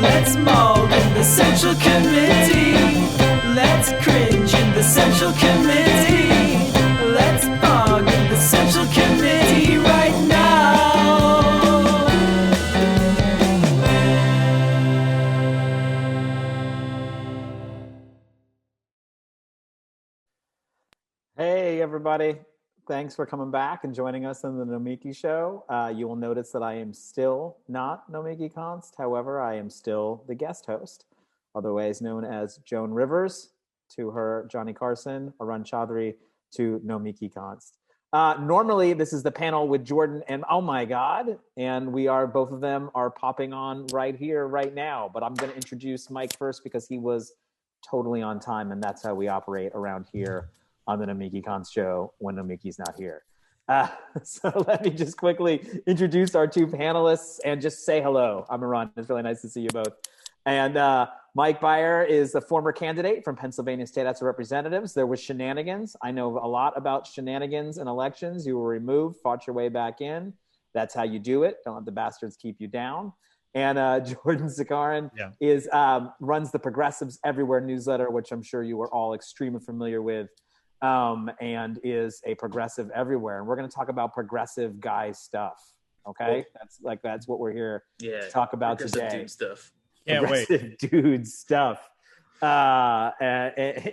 Let's maul in the Central Committee. Let's cringe in the Central Committee. Let's bog in the Central Committee right now. Hey, everybody. Thanks for coming back and joining us on the Nomiki Show. You will notice that I am still not Nomiki Const. However, I am still the guest host, otherwise known as Joan Rivers to her Johnny Carson, Arun Chaudhary to Nomiki Const. Normally, this is the panel with Jordan and oh my God, and both of them are popping on right here, right now. But I'm going to introduce Mike first because he was totally on time, and that's how we operate around here on the Nomiki Const show when Nomiki's not here. So let me just quickly introduce our two panelists and just say hello. I'm Arun. It's really nice to see you both. And Mike Beyer is a former candidate from Pennsylvania State House of Representatives. There was shenanigans. I know a lot about shenanigans in elections. You were removed, fought your way back in. That's how you do it. Don't let the bastards keep you down. And Jordan Zakarin runs the Progressives Everywhere newsletter, which I'm sure you are all extremely familiar with. And is a progressive everywhere. And we're going to talk about progressive guy stuff. Okay. That's what we're here to talk about today. Dude stuff. Progressive dude stuff.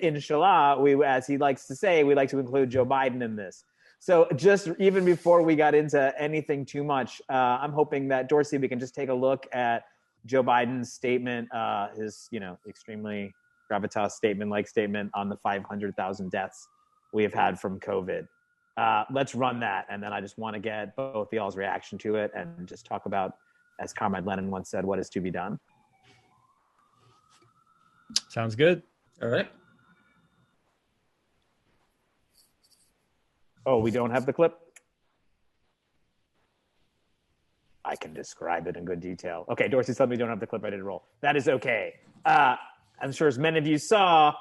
Inshallah, as he likes to say, we like to include Joe Biden in this. So just even before we got into anything too much, I'm hoping that Dorsey, we can just take a look at Joe Biden's statement, his, extremely gravitas statement on the 500,000 deaths we have had from COVID. Let's run that. And then I just want to get both y'all's reaction to it and just talk about, as Comrade Lenin once said, what is to be done. Sounds good. All right. Oh, we don't have the clip? I can describe it in good detail. Okay, Dorsey told me we don't have the clip ready to roll. That is okay. I'm sure as many of you saw,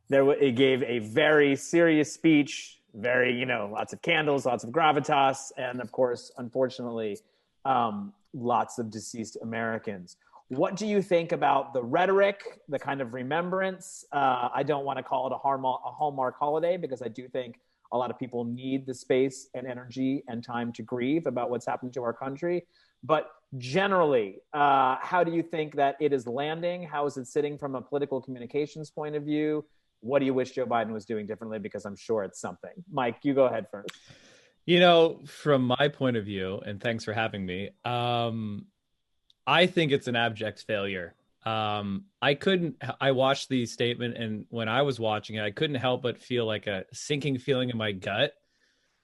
it gave a very serious speech, lots of candles, lots of gravitas, and of course, unfortunately, lots of deceased Americans. What do you think about the rhetoric, the kind of remembrance? I don't want to call it a Hallmark holiday because I do think a lot of people need the space and energy and time to grieve about what's happened to our country. But generally, how do you think that it is landing? How is it sitting from a political communications point of view? What do you wish Joe Biden was doing differently? Because I'm sure it's something. Mike, you go ahead first. From my point of view, and thanks for having me, I think it's an abject failure. I watched the statement, and when I was watching it, I couldn't help but feel like a sinking feeling in my gut.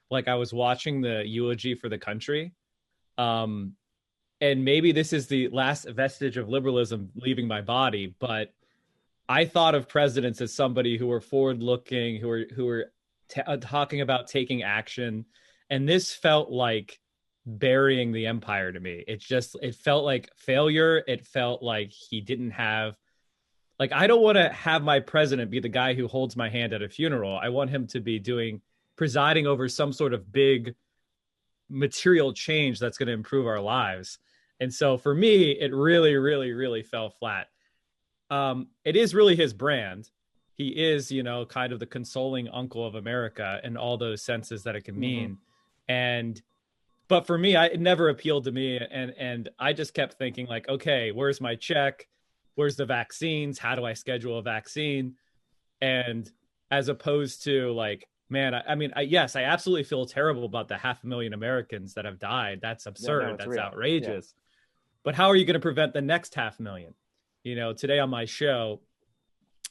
Like I was watching the eulogy for the country. And maybe this is the last vestige of liberalism leaving my body, but I thought of presidents as somebody who were forward-looking, who were talking about taking action, and this felt like burying the empire to me. It felt like failure. It felt like he didn't have, I don't want to have my president be the guy who holds my hand at a funeral. I want him to be presiding over some sort of big material change that's going to improve our lives. And so for me, it really, really, really fell flat. It is really his brand. He is, kind of the consoling uncle of America in all those senses that it can mean. But for me, it never appealed to me. And I just kept thinking okay, where's my check? Where's the vaccines? How do I schedule a vaccine? And as opposed to yes, I absolutely feel terrible about the 500,000 Americans that have died. That's absurd. Yeah, that's real. Outrageous. Yeah. But how are you going to prevent the next 500,000? Today on my show,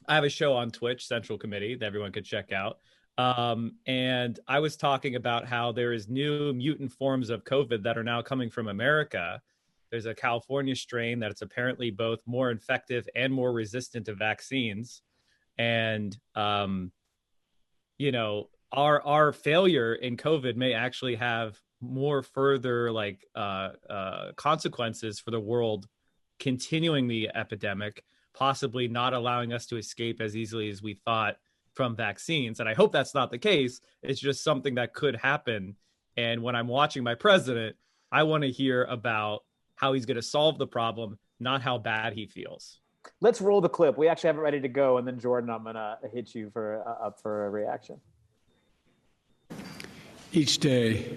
I have a show on Twitch, Central Committee, that everyone could check out. And I was talking about how there is new mutant forms of COVID that are now coming from America. There's a California strain that it's apparently both more infective and more resistant to vaccines. And, our failure in COVID may actually have more further consequences for the world, continuing the epidemic, possibly not allowing us to escape as easily as we thought from vaccines. And I hope that's not the case. It's just something that could happen. And when I'm watching my president, I want to hear about how he's going to solve the problem, not how bad he feels. Let's roll the clip. We actually have it ready to go, and then Jordan, I'm gonna hit you up for a reaction. Each day,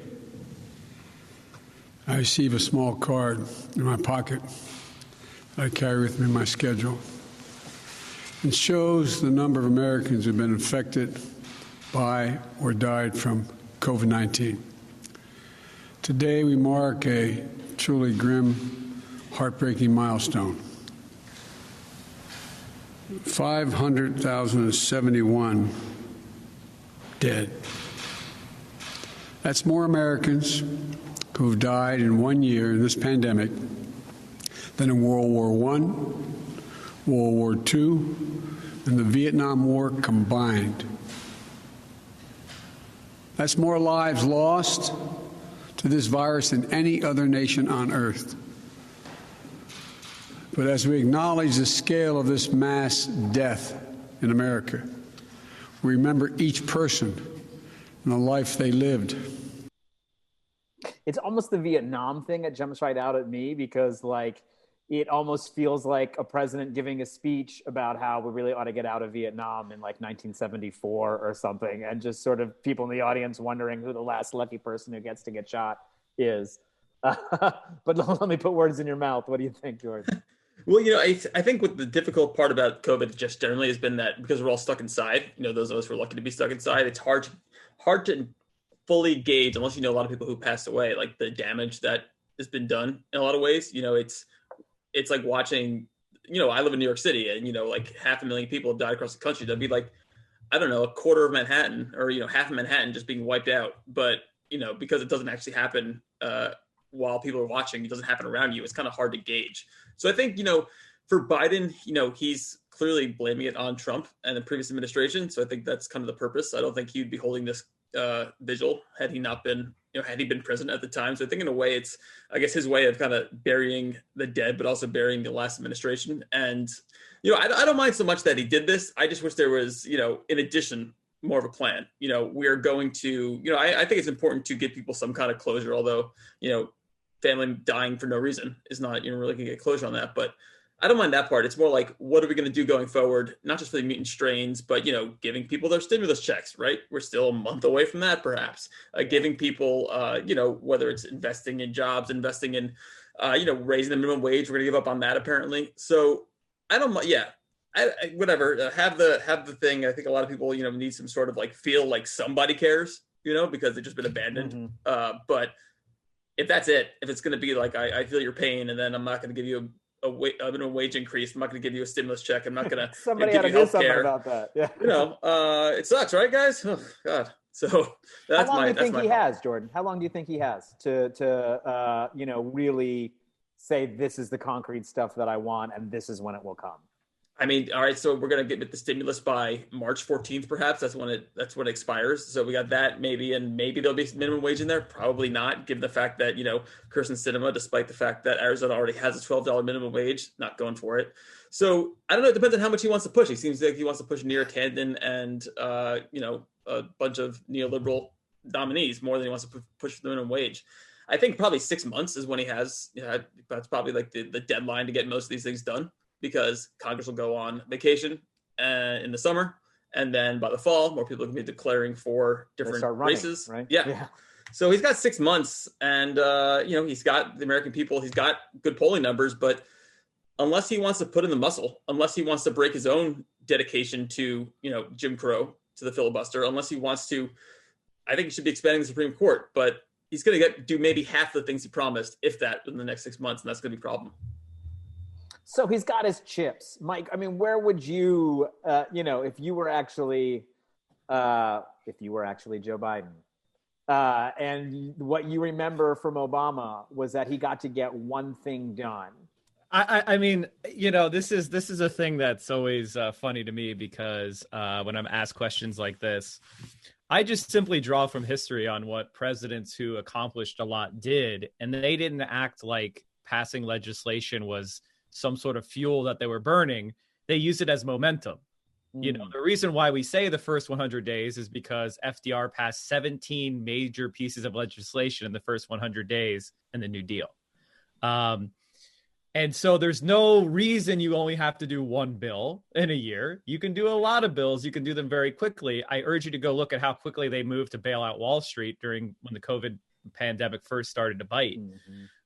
I receive a small card in my pocket that I carry with me in my schedule. It shows the number of Americans who have been infected by or died from COVID-19. Today, we mark a truly grim, heartbreaking milestone. 500,071 dead. That's more Americans who have died in 1 year in this pandemic than in World War I, World War II, and the Vietnam War combined. That's more lives lost to this virus than any other nation on earth. But as we acknowledge the scale of this mass death in America, we remember each person and the life they lived. It's almost the Vietnam thing that jumps right out at me, because like it almost feels like a president giving a speech about how we really ought to get out of Vietnam in like 1974 or something, and just sort of people in the audience wondering who the last lucky person who gets to get shot is. But let me put words in your mouth. What do you think, Jordan? Well, I think what the difficult part about COVID just generally has been that because we're all stuck inside, those of us who are lucky to be stuck inside, it's hard to fully gauge, unless you know a lot of people who passed away, like the damage that has been done in a lot of ways. It's like watching, I live in New York City, and, like 500,000 people have died across the country. That'd be like, I don't know, a quarter of Manhattan, or, half of Manhattan just being wiped out. But, because it doesn't actually happen while people are watching, it doesn't happen around you. It's kind of hard to gauge. So I think, for Biden, he's clearly blaming it on Trump and the previous administration. So I think that's kind of the purpose. I don't think he'd be holding this vigil had he not been, had he been president at the time. So I think in a way it's, I guess, his way of kind of burying the dead, but also burying the last administration. And, I don't mind so much that he did this. I just wish there was, in addition, more of a plan. We're going to, I think it's important to give people some kind of closure, although, family dying for no reason is not, really gonna get closure on that. But I don't mind that part. It's more like, what are we going to do going forward? Not just for the mutant strains, but, giving people their stimulus checks, right? We're still a month away from that, perhaps. Giving people, whether it's investing in jobs, investing in, raising the minimum wage. We're going to give up on that, apparently. So I don't, whatever. Have the thing. I think a lot of people, need some sort of like feel like somebody cares, because they've just been abandoned. Mm-hmm. But if that's it, if it's going to be like, I feel your pain, and then I'm not going to give you a minimum wage increase, I'm not going to give you a stimulus check, I'm not going to somebody give had to you do something healthcare. about that. Yeah. It sucks, right, guys? Oh God. So that's how long do you think he problem. has, Jordan? How long do you think he has to really say this is the concrete stuff that I want, and this is when it will come? I mean, all right, so we're going to get the stimulus by March 14th, perhaps. That's when it expires. So we got that maybe, and maybe there'll be minimum wage in there. Probably not, given the fact that, Kirsten Sinema, despite the fact that Arizona already has a $12 minimum wage, not going for it. So I don't know. It depends on how much he wants to push. He seems like he wants to push Neera Tanden and, a bunch of neoliberal nominees more than he wants to push for the minimum wage. I think probably 6 months is when he has, that's probably like the deadline to get most of these things done, because Congress will go on vacation in the summer, and then by the fall, more people can be declaring for different races. Right? Yeah. So he's got 6 months, and he's got the American people. He's got good polling numbers, but unless he wants to put in the muscle, unless he wants to break his own dedication to Jim Crow, to the filibuster, unless he wants to, I think he should be expanding the Supreme Court. But he's going to do maybe half the things he promised, if that, in the next 6 months, and that's going to be a problem. So he's got his chips, Mike. I mean, where would you, if you were actually Joe Biden, and what you remember from Obama was that he got to get one thing done. I mean, this is a thing that's always funny to me, because when I'm asked questions like this, I just simply draw from history on what presidents who accomplished a lot did, and they didn't act like passing legislation was some sort of fuel that they were burning. They used it as momentum. The reason why we say the first 100 days is because FDR passed 17 major pieces of legislation in the first 100 days in the New Deal. And so there's no reason you only have to do one bill in a year. You can do a lot of bills. You can do them very quickly. I urge you to go look at how quickly they moved to bail out Wall Street during when the COVID pandemic first started to bite.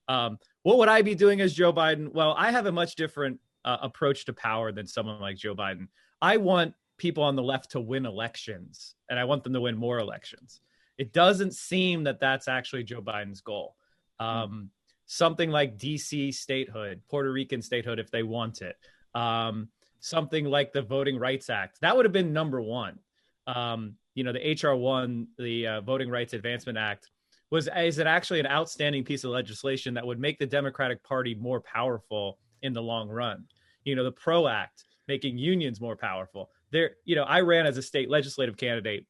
What would I be doing as Joe Biden? Well, I have a much different approach to power than someone like Joe Biden. I want people on the left to win elections, and I want them to win more elections. It doesn't seem that that's actually Joe Biden's goal. Something like DC statehood, Puerto Rican statehood, if they want it. Something like the Voting Rights Act. That would have been number one. The HR 1, the Voting Rights Advancement Act, is it actually an outstanding piece of legislation that would make the Democratic Party more powerful in the long run. The PRO Act, making unions more powerful. I ran as a state legislative candidate,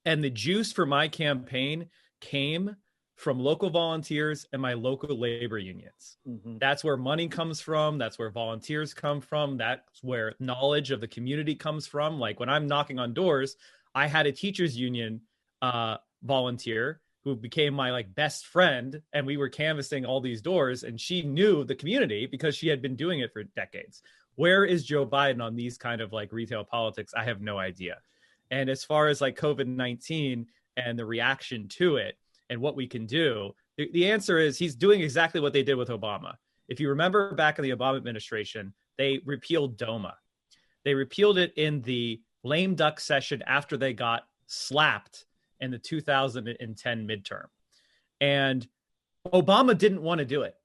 and the juice for my campaign came from local volunteers and my local labor unions. That's where money comes from. That's where volunteers come from. That's where knowledge of the community comes from. Like when I'm knocking on doors, I had a teachers union volunteer who became my best friend, and we were canvassing all these doors, and she knew the community because she had been doing it for decades. Where is Joe Biden on these kind of retail politics? I have no idea. And as far as COVID-19 and the reaction to it and what we can do, the answer is he's doing exactly what they did with Obama. If you remember back in the Obama administration, they repealed DOMA. They repealed it in the lame duck session after they got slapped in the 2010 midterm. And Obama didn't want to do it.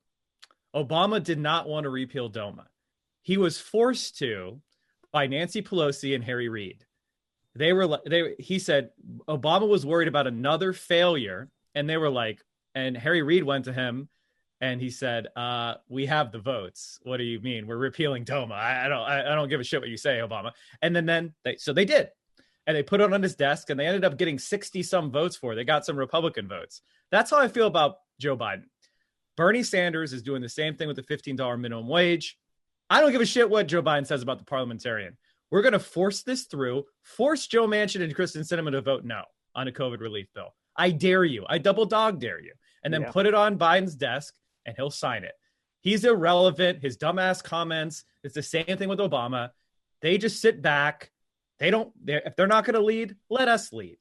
Obama did not want to repeal DOMA. He was forced to by Nancy Pelosi and Harry Reid. He said Obama was worried about another failure, and they were and Harry Reid went to him and he said, we have the votes. What do you mean? We're repealing DOMA. I don't give a shit what you say, Obama. And then they did. And they put it on his desk, and they ended up getting 60 some votes for it. They got some Republican votes. That's how I feel about Joe Biden. Bernie Sanders is doing the same thing with the $15 minimum wage. I don't give a shit what Joe Biden says about the parliamentarian. We're going to force this through, force Joe Manchin and Kristen Sinema to vote no on a COVID relief bill. I dare you. I double dog dare you. And then put it on Biden's desk, and he'll sign it. He's irrelevant. His dumbass comments. It's the same thing with Obama. They just sit back. If they're not going to lead, let us lead.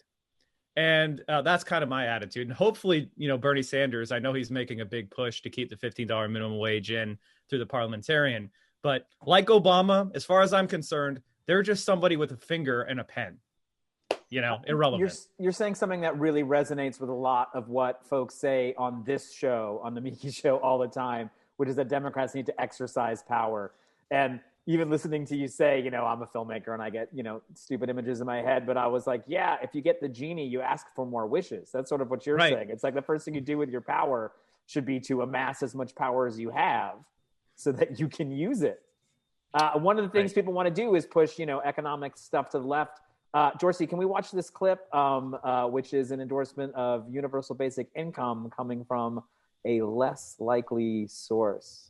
And that's kind of my attitude. And hopefully, Bernie Sanders, I know he's making a big push to keep the $15 minimum wage in through the parliamentarian. But like Obama, as far as I'm concerned, they're just somebody with a finger and a pen. Irrelevant. You're saying something that really resonates with a lot of what folks say on this show, on the Nomiki show all the time, which is that Democrats need to exercise power. And even listening to you say, I'm a filmmaker and I get, stupid images in my head, but I was like, yeah, if you get the genie, you ask for more wishes. That's sort of what you're saying. It's like the first thing you do with your power should be to amass as much power as you have so that you can use it. One of the things people want to do is push, economic stuff to the left. Dorsey, can we watch this clip, which is an endorsement of universal basic income coming from a less likely source?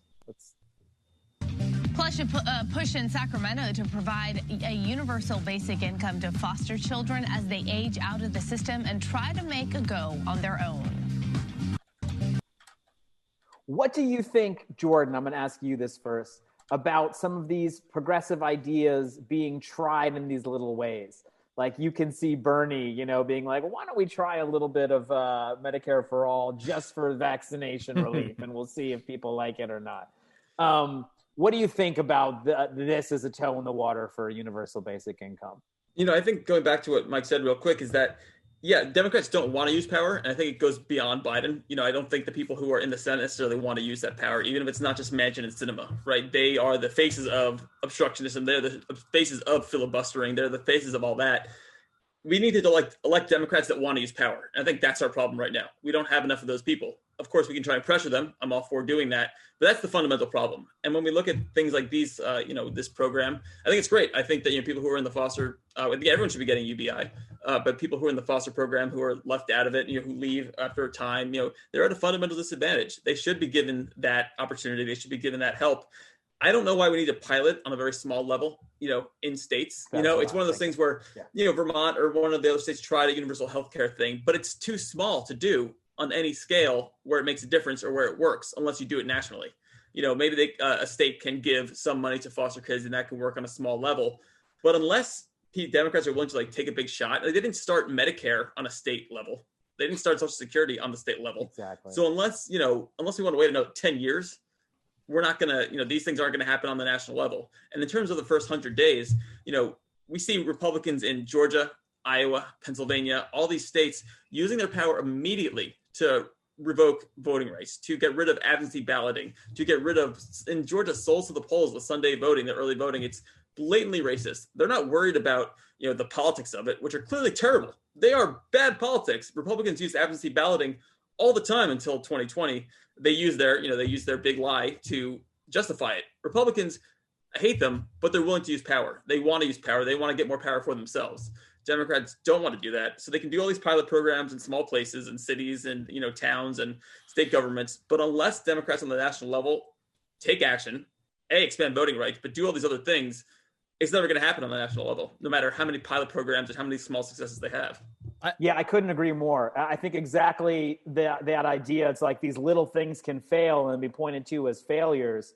Plus, a push in Sacramento to provide a universal basic income to foster children as they age out of the system and try to make a go on their own. What do you think, Jordan, I'm going to ask you this first, about some of these progressive ideas being tried in these little ways? Like you can see Bernie, being like, why don't we try a little bit of Medicare for all just for vaccination relief, and we'll see if people like it or not. What do you think about this as a toe in the water for universal basic income? I think going back to what Mike said real quick is that, Democrats don't want to use power. And I think it goes beyond Biden. I don't think the people who are in the Senate necessarily want to use that power, even if it's not just Manchin and Sinema, right? They are the faces of obstructionism. They're the faces of filibustering. They're the faces of all that. We need to elect Democrats that want to use power. And I think that's our problem right now. We don't have enough of those people. Of course, we can try and pressure them. I'm all for doing that. But that's the fundamental problem. And when we look at things like these, this program, I think it's great. I think that, people who are in the foster, everyone should be getting UBI. But people who are in the foster program who are left out of it, who leave after a time, they're at a fundamental disadvantage. They should be given that opportunity. They should be given that help. I don't know why we need to pilot on a very small level, in states. It's one of those things where, Vermont or one of the other states tried a universal healthcare thing, but it's too small to do on any scale where it makes a difference or where it works unless you do it nationally. maybe a state can give some money to foster kids, and that can work on a small level. But unless Democrats are willing to take a big shot, they didn't start Medicare on a state level. They didn't start Social Security on the state level. Exactly. So unless we want to wait another 10 years, we're not going to, these things aren't going to happen on the national level. And in terms of the first 100 days, we see Republicans in Georgia, Iowa, Pennsylvania, all these states using their power immediately to revoke voting rights, to get rid of absentee balloting, to get rid of, in Georgia, souls to the polls with Sunday voting, the early voting. It's blatantly racist. They're not worried about, the politics of it, which are clearly terrible. They are bad politics. Republicans used absentee balloting all the time until 2020. They use their big lie to justify it. Republicans hate them, but they're willing to use power. They want to use power. They want to get more power for themselves. Democrats don't want to do that. So they can do all these pilot programs in small places and cities and, towns and state governments. But unless Democrats on the national level take action, expand voting rights, but do all these other things, it's never going to happen on the national level, no matter how many pilot programs and how many small successes they have. I couldn't agree more. I think exactly that idea. It's like these little things can fail and be pointed to as failures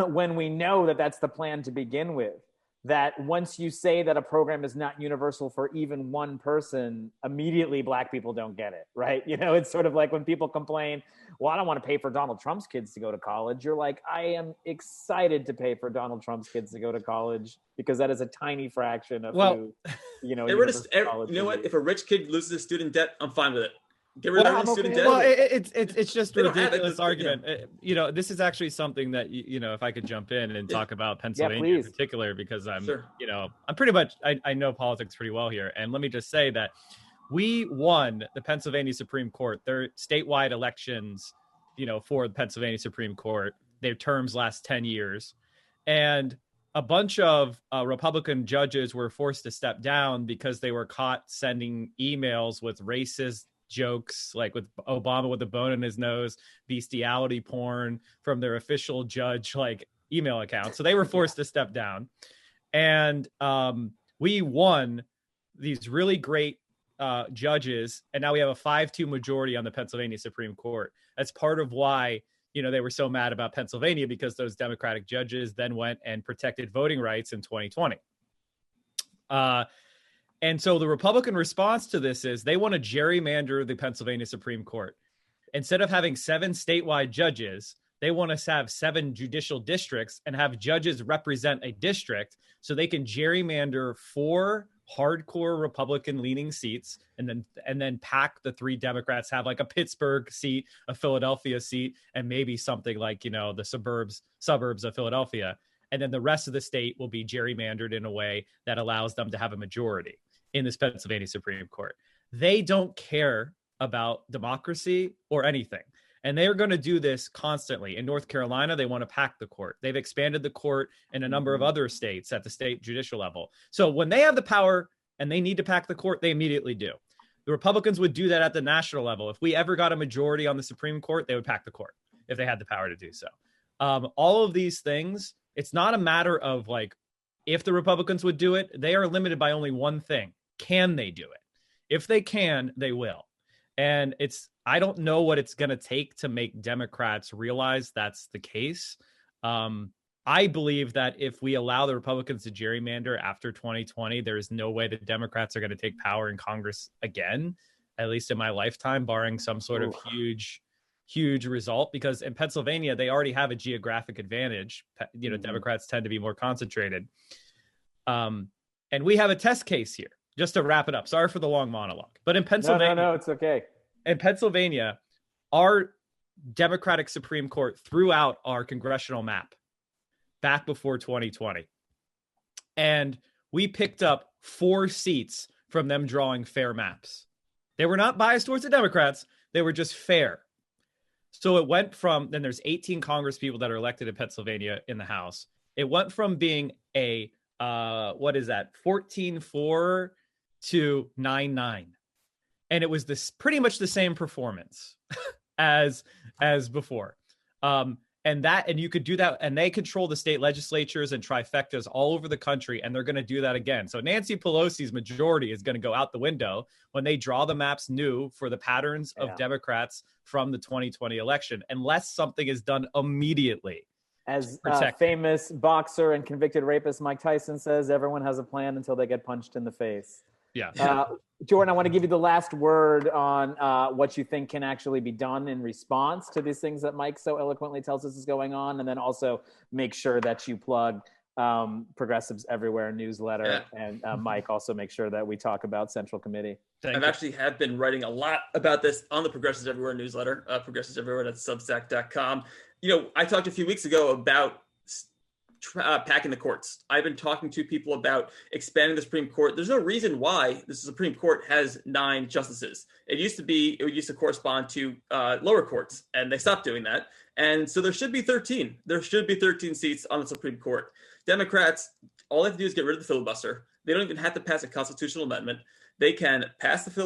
when we know that that's the plan to begin with. That once you say that a program is not universal for even one person, immediately Black people don't get it, right? It's sort of like when people complain, well, I don't want to pay for Donald Trump's kids to go to college. You're like, I am excited to pay for Donald Trump's kids to go to college because that is a tiny fraction of you know what? If a rich kid loses his student debt, I'm fine with it. Get rid of student debt. Well, it's just a ridiculous argument. This is actually something that if I could jump in and talk about Pennsylvania in particular, because I'm pretty much I know politics pretty well here, and let me just say that we won the Pennsylvania Supreme Court. Their statewide elections, for the Pennsylvania Supreme Court, their terms last 10 years, and a bunch of Republican judges were forced to step down because they were caught sending emails with racist jokes, like with Obama with a bone in his nose, bestiality porn from their official judge email account. So they were forced to step down, and we won these really great judges, and now we have a 5-2 majority on the Pennsylvania Supreme Court. That's part of why they were so mad about Pennsylvania, because those Democratic judges then went and protected voting rights in 2020. And so the Republican response to this is they want to gerrymander the Pennsylvania Supreme Court. Instead of having 7 statewide judges, they want to have 7 judicial districts and have judges represent a district so they can gerrymander 4 hardcore Republican-leaning seats and then pack the 3 Democrats, have a Pittsburgh seat, a Philadelphia seat, and maybe something like, the suburbs of Philadelphia. And then the rest of the state will be gerrymandered in a way that allows them to have a majority in this Pennsylvania Supreme Court. They don't care about democracy or anything. And they're going to do this constantly. In North Carolina, they want to pack the court. They've expanded the court in a number of other states at the state judicial level. So when they have the power and they need to pack the court, they immediately do. The Republicans would do that at the national level. If we ever got a majority on the Supreme Court, they would pack the court if they had the power to do so. All of these things, it's not a matter of if the Republicans would do it. They are limited by only one thing. Can they do it? If they can, they will. And I don't know what it's going to take to make Democrats realize that's the case. I believe that if we allow the Republicans to gerrymander after 2020, there is no way the Democrats are going to take power in Congress again, at least in my lifetime, barring some sort of huge result. Because in Pennsylvania, they already have a geographic advantage. Democrats tend to be more concentrated. And we have a test case here. Just to wrap it up. Sorry for the long monologue. But in Pennsylvania... No, it's okay. In Pennsylvania, our Democratic Supreme Court threw out our congressional map back before 2020. And we picked up 4 seats from them drawing fair maps. They were not biased towards the Democrats. They were just fair. So it went from... Then there's 18 Congress people that are elected in Pennsylvania in the House. It went from being a... 14-4 to 9-9. And it was pretty much the same performance as before. And you could do that, and they control the state legislatures and trifectas all over the country, and they're going to do that again. So Nancy Pelosi's majority is going to go out the window when they draw the maps new for the patterns of Democrats from the 2020 election, unless something is done immediately. As famous boxer and convicted rapist Mike Tyson says, everyone has a plan until they get punched in the face. Yeah. Jordan, I want to give you the last word on what you think can actually be done in response to these things that Mike so eloquently tells us is going on, and then also make sure that you plug Progressives Everywhere newsletter, and Mike, also make sure that we talk about Central Committee. I've actually have been writing a lot about this on the Progressives Everywhere newsletter, progressiveseverywhere.substack.com. I talked a few weeks ago about packing the courts. I've been talking to people about expanding the Supreme Court. There's no reason why the Supreme Court has 9 justices. It used to correspond to lower courts, and they stopped doing that. And so there should be 13. There should be 13 seats on the Supreme Court. Democrats, all they have to do is get rid of the filibuster. They don't even have to pass a constitutional amendment. They can pass get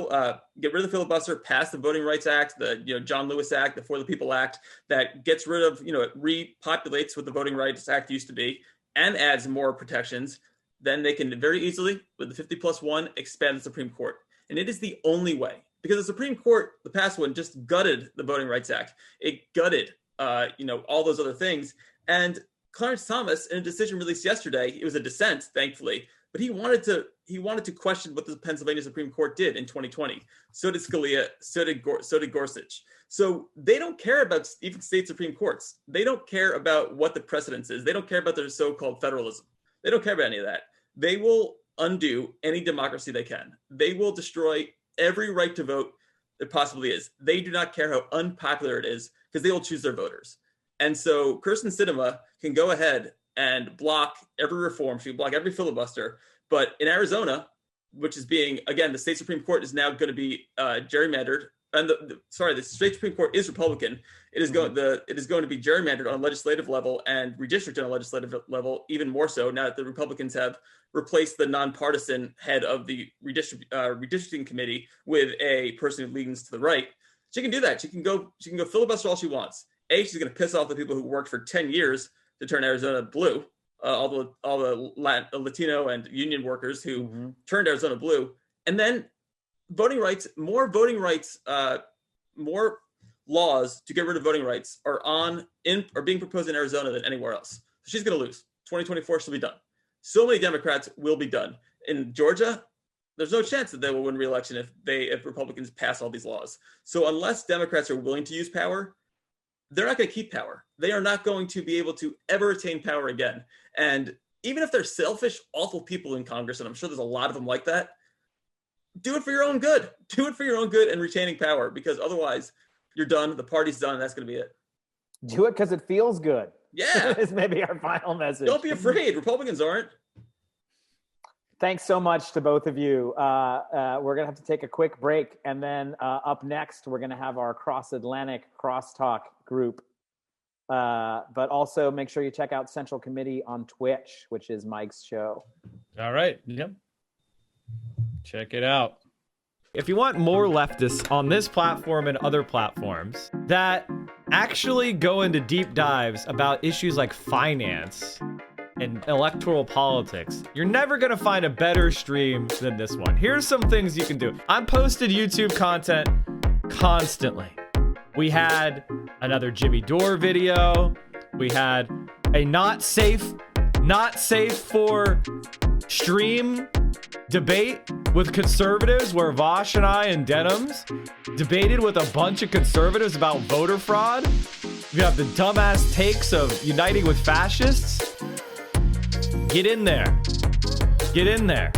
rid of the filibuster, pass the Voting Rights Act, the John Lewis Act, the For the People Act, that gets rid of, it repopulates what the Voting Rights Act used to be and adds more protections. Then they can very easily, with the 50+1, expand the Supreme Court. And it is the only way, because the Supreme Court, the past one, just gutted the Voting Rights Act. It gutted, all those other things. And Clarence Thomas, in a decision released yesterday, it was a dissent, thankfully, but he wanted to question what the Pennsylvania Supreme Court did in 2020. So did Scalia. So did Gorsuch. So they don't care about even state Supreme Courts. They don't care about what the precedence is. They don't care about their so-called federalism. They don't care about any of that. They will undo any democracy they can. They will destroy every right to vote there possibly is. They do not care how unpopular it is, because they will choose their voters. And so Kyrsten Sinema can go ahead and block every reform. She can block every filibuster. But in Arizona, which is being, again, the state Supreme Court is now going to be gerrymandered. And the state Supreme Court is Republican. It is going to be gerrymandered on a legislative level and redistricted on a legislative level, even more so now that the Republicans have replaced the nonpartisan head of the redistricting committee with a person who leans to the right. She can do that. She can go filibuster all she wants. She's going to piss off the people who worked for 10 years to turn Arizona blue, all the Latino and union workers who turned Arizona blue. And then more laws to get rid of voting rights are being proposed in Arizona than anywhere else. So she's going to lose. 2024 she'll be done. So many Democrats will be done. In Georgia, there's no chance that they will win re-election if Republicans pass all these laws. So unless Democrats are willing to use power, they're not going to keep power. They are not going to be able to ever attain power again. And even if they're selfish, awful people in Congress, and I'm sure there's a lot of them like that, do it for your own good. Do it for your own good and retaining power, because otherwise you're done. The party's done. And that's going to be it. Do it because it feels good. Yeah. Is maybe our final message. Don't be afraid. Republicans aren't. Thanks so much to both of you. We're going to have to take a quick break. And then up next, we're going to have our cross-Atlantic crosstalk group. But also make sure you check out Central Committee on Twitch, which is Mike's show. All right. Yep. Check it out. If you want more leftists on this platform and other platforms that actually go into deep dives about issues like finance and electoral politics, you're never going to find a better stream than this one. Here's some things you can do. I'm posted YouTube content constantly. We had another Jimmy Dore video. We had a not safe for stream debate with conservatives where Vosh and I and Denims debated with a bunch of conservatives about voter fraud. You have the dumbass takes of uniting with fascists. Get in there. Get in there.